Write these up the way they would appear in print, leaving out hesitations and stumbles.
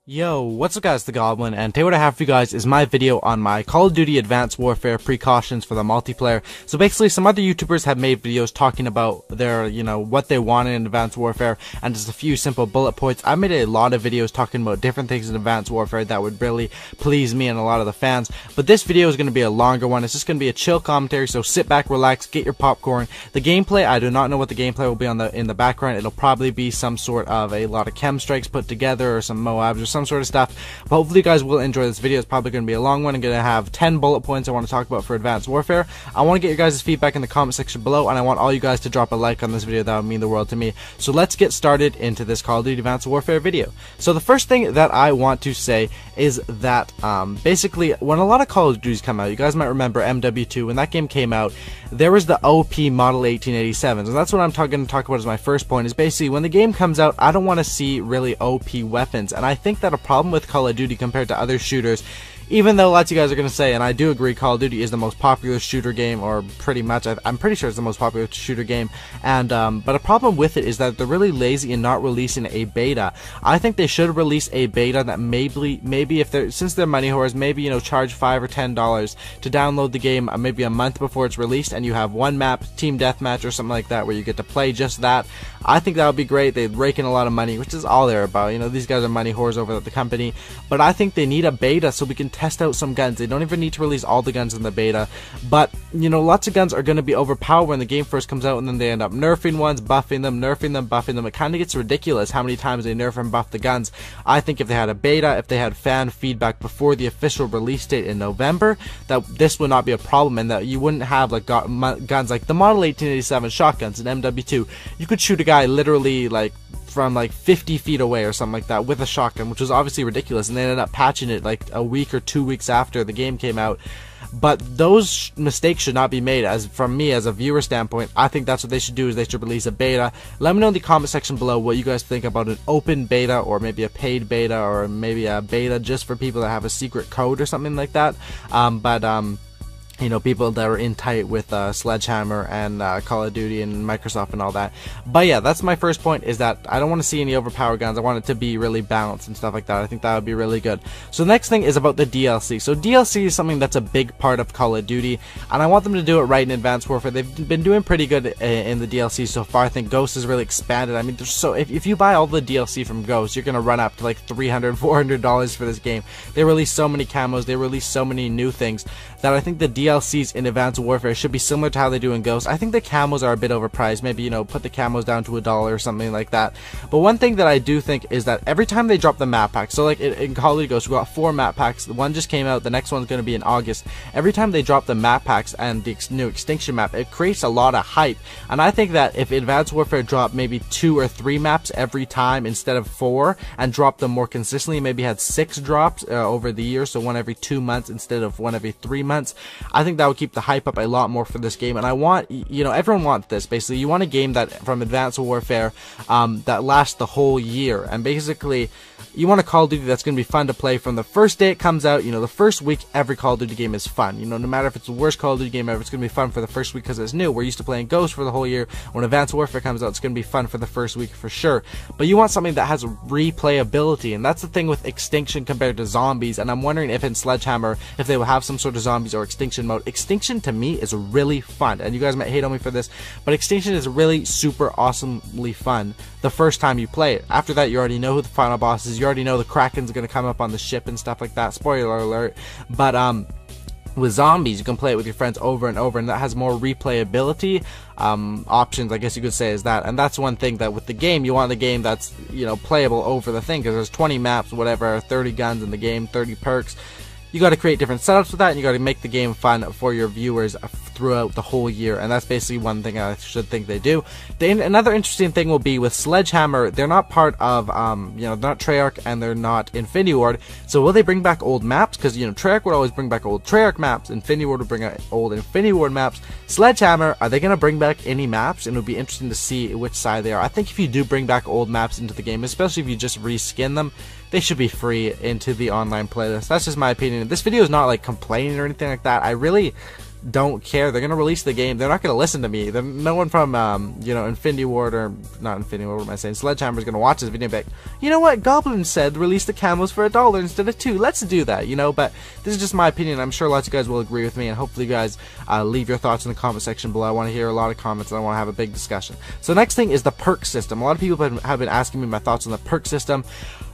Yo, what's up guys, the Goblin, and today what I have for you guys is my video on my Call of Duty Advanced Warfare precautions for the multiplayer. So basically, some other YouTubers have made videos talking about their, what they want in Advanced Warfare, and just a few simple bullet points. I made a lot of videos talking about different things in Advanced Warfare that would really please me and a lot of the fans, but this video is going to be a longer one. It's just going to be a chill commentary, so sit back, relax, get your popcorn. The gameplay, I do not know what the gameplay will be in the background. It'll probably be some sort of a lot of chem strikes put together, or some Moabs, or some sort of stuff. But hopefully you guys will enjoy this video. It's probably going to be a long one. I'm going to have 10 bullet points I want to talk about for Advanced Warfare. I want to get your guys' feedback in the comment section below, and I want all you guys to drop a like on this video. That would mean the world to me. So let's get started into this Call of Duty Advanced Warfare video. So the first thing that I want to say is that basically when a lot of Call of Duties come out, you guys might remember AW1 when that game came out, there was the OP Model 1887s, and that's what I'm going to talk about as my first point. Is basically when the game comes out, I don't want to see really OP weapons, and I think that a problem with Call of Duty compared to other shooters, even though lots of you guys are going to say, and I do agree, Call of Duty is the most popular shooter game, or pretty much, I'm pretty sure it's the most popular shooter game, and but a problem with it is that they're really lazy in not releasing a beta. I think they should release a beta that maybe if they're, since they're money whores, maybe, charge $5 or $10 to download the game maybe a month before it's released, and you have one map, team deathmatch or something like that, where you get to play just that. I think that would be great. They'd rake in a lot of money, which is all they're about. These guys are money whores over at the company, but I think they need a beta so we can test out some guns. They don't even need to release all the guns in the beta, but lots of guns are going to be overpowered when the game first comes out, and then they end up nerfing ones, buffing them, nerfing them, buffing them. It kind of gets ridiculous how many times they nerf and buff the guns. I think if they had a beta, if they had fan feedback before the official release date in November, that this would not be a problem, and that you wouldn't have like guns like the Model 1887 shotguns in MW2. You could shoot a guy literally from 50 feet away or something like that with a shotgun, which was obviously ridiculous, and they ended up patching it like a week or 2 weeks after the game came out. But those mistakes should not be made. From me as a viewer standpoint, I think that's what they should do, is they should release a beta. Let me know in the comment section below what you guys think about an open beta, or maybe a paid beta, or maybe a beta just for people that have a secret code or something like that. People that are in tight with Sledgehammer and Call of Duty and Microsoft and all that. But yeah, that's my first point, is that I don't want to see any overpowered guns. I want it to be really balanced and stuff like that. I think that would be really good. So the next thing is about the DLC. So DLC is something that's a big part of Call of Duty, and I want them to do it right in Advanced Warfare. They've been doing pretty good in the DLC so far. I think Ghost has really expanded. I mean, if you buy all the DLC from Ghost, you're going to run up to like $300, $400 for this game. They release so many camos, they release so many new things, that I think the DLCs in Advanced Warfare should be similar to how they do in Ghost. I think the camos are a bit overpriced. Maybe, put the camos down to $1 or something like that. But one thing that I do think is that every time they drop the map pack, so like in Call of Duty Ghost, we got 4 map packs. One just came out, the next one's going to be in August. Every time they drop the map packs and the new extinction map, it creates a lot of hype. And I think that if Advanced Warfare dropped maybe 2 or 3 maps every time instead of 4, and dropped them more consistently, maybe had 6 drops over the year, so one every 2 months instead of one every 3 months, I think that would keep the hype up a lot more for this game. And I want, everyone wants this. Basically, you want a game that from Advanced Warfare that lasts the whole year, and basically you want a Call of Duty that's going to be fun to play from the first day it comes out. The first week every Call of Duty game is fun. No matter if it's the worst Call of Duty game ever, it's going to be fun for the first week because it's new. We're used to playing Ghost for the whole year. When Advanced Warfare comes out, it's going to be fun for the first week for sure. But you want something that has replayability, and that's the thing with Extinction compared to Zombies. And I'm wondering if in Sledgehammer, if they will have some sort of Zombies or Extinction mode. Extinction to me is really fun, and you guys might hate on me for this, but Extinction is really super awesomely fun the first time you play it. After that, you already know who the final boss is. You already know the Kraken's going to come up on the ship and stuff like that. Spoiler alert. But with Zombies, you can play it with your friends over and over, and that has more replayability options, I guess you could say, is that. And that's one thing that with the game, you want the game that's playable over the thing, because there's 20 maps, whatever, 30 guns in the game, 30 perks. You got to create different setups with that, and you got to make the game fun for your viewers throughout the whole year, and that's basically one thing I should think they do. Another interesting thing will be with Sledgehammer, they're not part of, they're not Treyarch and they're not Infinity Ward, so will they bring back old maps? Because, Treyarch would always bring back old Treyarch maps, Infinity Ward would bring out old Infinity Ward maps. Sledgehammer, are they going to bring back any maps? And it would be interesting to see which side they are. I think if you do bring back old maps into the game, especially if you just reskin them, they should be free into the online playlist. That's just my opinion. This video is not like complaining or anything like that. I really don't care. They're gonna release the game. They're not gonna listen to me. No one from you know, Infinity Ward, or not Infinity Ward, what am I saying, Sledgehammer is gonna watch this video and be like, you know what, Goblin said release the camos for $1 instead of $2. Let's do that, you know. But this is just my opinion. I'm sure lots of you guys will agree with me, and hopefully you guys leave your thoughts in the comment section below. I want to hear a lot of comments, and I want to have a big discussion. So the next thing is the perk system. A lot of people have been asking me my thoughts on the perk system.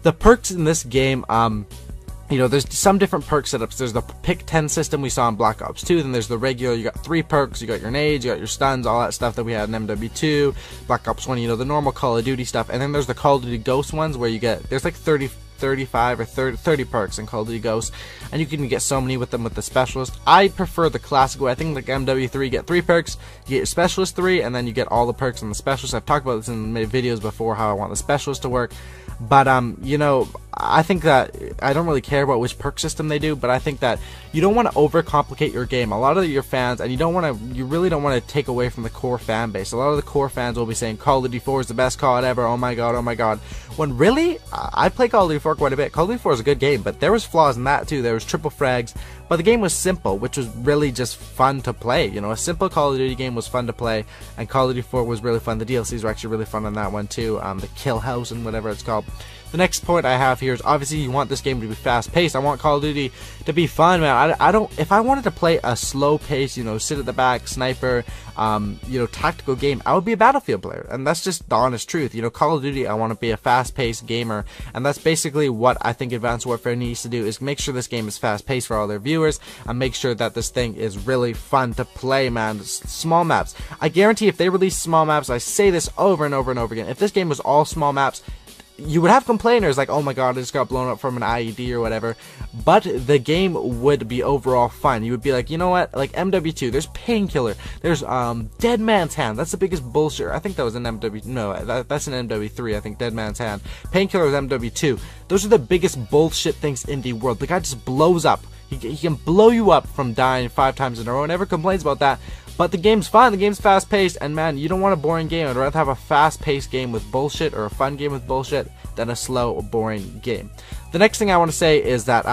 The perks in this game, you know, there's some different perk setups. There's the pick 10 system we saw in Black Ops 2. Then there's the regular, you got 3 perks, you got your nades, you got your stuns, all that stuff that we had in MW2, Black Ops 1, you know, the normal Call of Duty stuff. And then there's the Call of Duty Ghost ones where you get, there's like 35 or 30 perks in Call of Duty Ghosts, and you can get so many with them with the Specialist. I prefer the classic way. I think like MW3, you get 3 perks, you get your Specialist 3, and then you get all the perks on the Specialist. I've talked about this in my videos before, how I want the Specialist to work. But you know, I think that I don't really care about which perk system they do, but I think that you don't want to overcomplicate your game. A lot of your fans, and you really don't want to take away from the core fan base. A lot of the core fans will be saying Call of Duty 4 is the best COD ever. Oh my god, oh my god. When really, I play Call of Duty 4 quite a bit. Call of Duty 4 is a good game, but there was flaws in that too. There was triple frags, but the game was simple, which was really just fun to play. You know, a simple Call of Duty game was fun to play, and Call of Duty 4 was really fun. The DLCs were actually really fun on that one too. The Kill House and whatever it's called. The next point I have here is obviously you want this game to be fast paced. I want Call of Duty to be fun, man. I don't, if I wanted to play a slow pace, you know, sit at the back, sniper, you know, tactical game, I would be a Battlefield player, and that's just the honest truth. You know, Call of Duty, I want to be a fast paced gamer, and that's basically what I think Advanced Warfare needs to do, is make sure this game is fast paced for all their viewers, and make sure that this thing is really fun to play, man. Small maps. I guarantee if they release small maps, I say this over and over and over again, if this game was all small maps, you would have complainers like, oh my god, I just got blown up from an IED or whatever, but the game would be overall fun. You would be like, you know what, like MW2, there's Painkiller, there's Dead Man's Hand, that's the biggest bullshit. I think that was an MW, no, that's an MW3, I think, Dead Man's Hand. Painkiller is MW2. Those are the biggest bullshit things in the world. The guy just blows up. He can blow you up from dying 5 times in a row, and never complains about that. But the game's fun, the game's fast paced, and man, you don't want a boring game. I'd rather have a fast paced game with bullshit, or a fun game with bullshit, than a slow or boring game. The next thing I want to say is that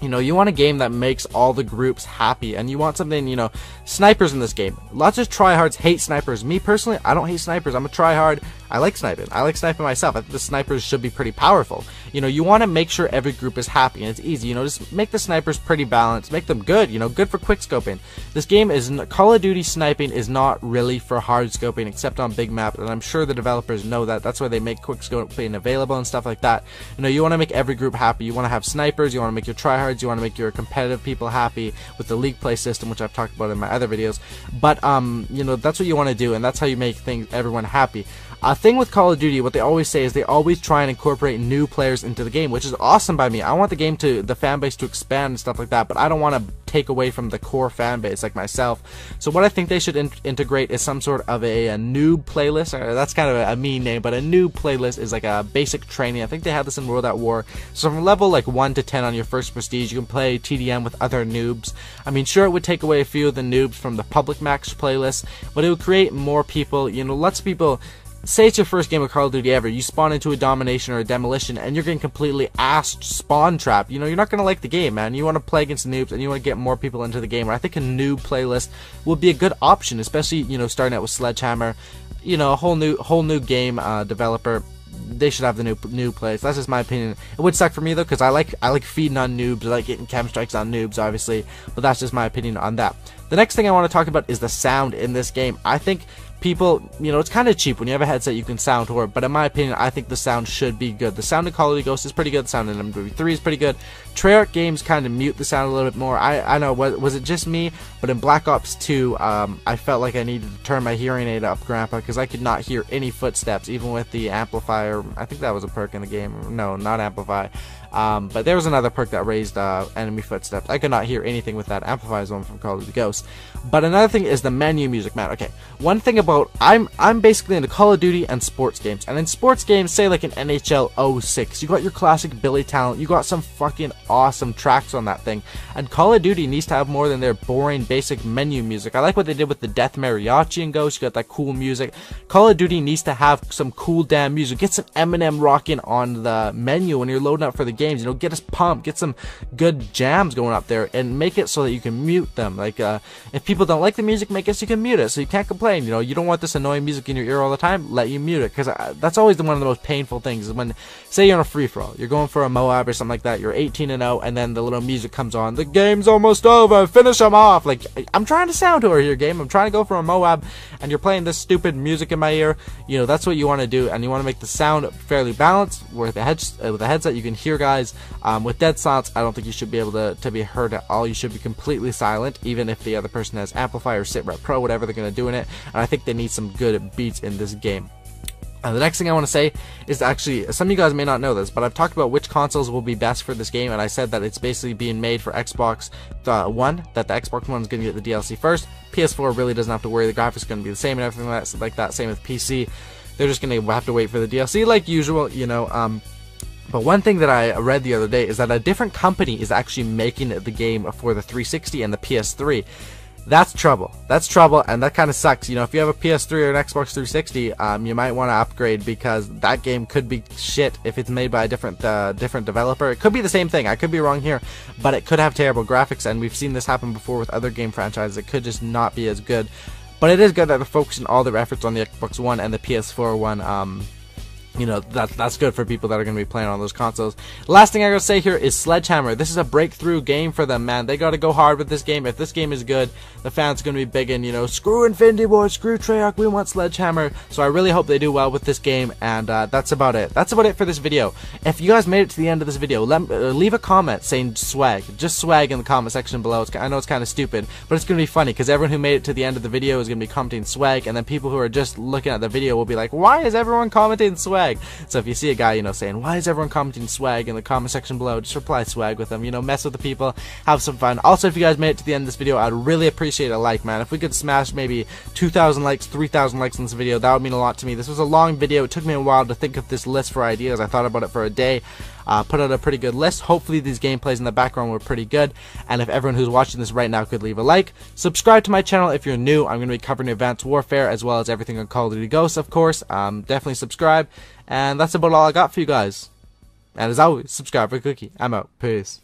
you know, you want a game that makes all the groups happy, and you want something, you know, snipers in this game. Lots of tryhards hate snipers. Me personally, I don't hate snipers. I'm a tryhard. I like sniping. I like sniping myself. I think the snipers should be pretty powerful. You know, you want to make sure every group is happy, and it's easy. You know, just make the snipers pretty balanced. Make them good, you know, good for quick scoping. This game is, Call of Duty sniping is not really for hard scoping, except on big maps, and I'm sure the developers know that. That's why they make quick scoping available and stuff like that. You know, you want to make every group happy. You want to have snipers. You want to make your tryhards. You want to make your competitive people happy with the league play system, which I've talked about in my other videos. But you know, that's what you want to do, and that's how you make everyone happy. A thing with Call of Duty, what they always say is they always try and incorporate new players into the game, which is awesome by me. I want the game to, the fan base to expand and stuff like that, but I don't want to take away from the core fan base like myself. So what I think they should integrate is some sort of a noob playlist. That's kind of a mean name, but a noob playlist is like a basic training. I think they have this in World at War. So from level like 1 to 10 on your first prestige, you can play TDM with other noobs. I mean, sure, it would take away a few of the noobs from the public match playlist, but it would create more people, you know, lots of people. Say it's your first game of Call of Duty ever, you spawn into a domination or a demolition, and you're getting completely assed spawn trapped. You know, you're not going to like the game, man. You want to play against noobs, and you want to get more people into the game. And I think a noob playlist would be a good option, especially, you know, starting out with Sledgehammer. You know, a whole new game developer. They should have the new playlist. That's just my opinion. It would suck for me though, because I like feeding on noobs. I like getting chem strikes on noobs, obviously. But that's just my opinion on that. The next thing I want to talk about is the sound in this game. I think people, you know, it's kind of cheap when you have a headset you can sound to it, but in my opinion, I think the sound should be good. The sound in Call of Duty Ghosts is pretty good. The sound in MW3 is pretty good. Treyarch games kind of mute the sound a little bit more. I know, was it just me? But in Black Ops 2, I felt like I needed to turn my hearing aid up, Grandpa, because I could not hear any footsteps, even with the amplifier. I think that was a perk in the game. No, not amplify. But there was another perk that raised enemy footsteps. I could not hear anything with that. Amplify is one from Call of Duty Ghosts. But another thing is the menu music, man. Okay, one thing about, I'm basically into Call of Duty and sports games. And in sports games, say like an NHL 06, you got your classic Billy Talent, you got some fucking awesome tracks on that thing. And Call of Duty needs to have more than their boring basic menu music. I like what they did with the Death Mariachi and Ghost. You got that cool music. Call of Duty needs to have some cool damn music. Get some Eminem rocking on the menu when you're loading up for the games. You know, get us pumped, get some good jams going up there, and make it so that you can mute them. Like, if people don't like the music, make it so you can mute it, so you can't complain. You know, you don't want this annoying music in your ear all the time, let you mute it, because that's always one of the most painful things, is when, say you're on a free-for-all, you're going for a Moab or something like that, you're 18-0, and then the little music comes on, the game's almost over, finish them off. Like, I'm trying to sound tour here, game, I'm trying to go for a Moab, and you're playing this stupid music in my ear. You know, that's what you want to do, and you want to make the sound fairly balanced, with a headset you can hear guys. With dead silence, I don't think you should be able to be heard at all. You should be completely silent, even if the other person has amplifier, sitrep pro, whatever they're going to do in it, and I think they need some good beats in this game. The next thing I want to say is, actually, some of you guys may not know this, but I've talked about which consoles will be best for this game, and I said that it's basically being made for Xbox One, that the Xbox One is going to get the DLC first. PS4 really doesn't have to worry, the graphics are going to be the same and everything like that, same with PC. They're just going to have to wait for the DLC like usual, you know. But one thing that I read the other day is that a different company is actually making the game for the 360 and the PS3. That's trouble. That's trouble, and that kind of sucks. You know, if you have a PS3 or an Xbox 360, you might want to upgrade, because that game could be shit if it's made by a different developer. It could be the same thing. I could be wrong here, but it could have terrible graphics, and we've seen this happen before with other game franchises. It could just not be as good. But it is good that they're focusing all their efforts on the Xbox One and the PS4 one. You know, that's good for people that are going to be playing on those consoles. Last thing I gotta say here is Sledgehammer. This is a breakthrough game for them, man. They gotta go hard with this game. If this game is good, the fans are going to be big in, you know, screw Infinity Ward, screw Treyarch, we want Sledgehammer. So I really hope they do well with this game, and that's about it. That's about it for this video. If you guys made it to the end of this video, leave a comment saying swag. Just swag in the comment section below. I know it's kind of stupid, but it's going to be funny, because everyone who made it to the end of the video is going to be commenting swag, and then people who are just looking at the video will be like, why is everyone commenting swag? So if you see a guy, you know, saying, why is everyone commenting swag in the comment section below, just reply swag with them, you know, mess with the people, have some fun. Also, if you guys made it to the end of this video, I'd really appreciate a like, man. If we could smash maybe 2,000 likes, 3,000 likes on this video, that would mean a lot to me. This was a long video. It took me a while to think of this list for ideas. I thought about it for a day. Put out a pretty good list. Hopefully these gameplays in the background were pretty good, and if everyone who's watching this right now could leave a like, subscribe to my channel if you're new. I'm going to be covering Advanced Warfare as well as everything on Call of Duty Ghosts, of course. Definitely subscribe, and that's about all I got for you guys. And as always, subscribe for a cookie. I'm out. Peace.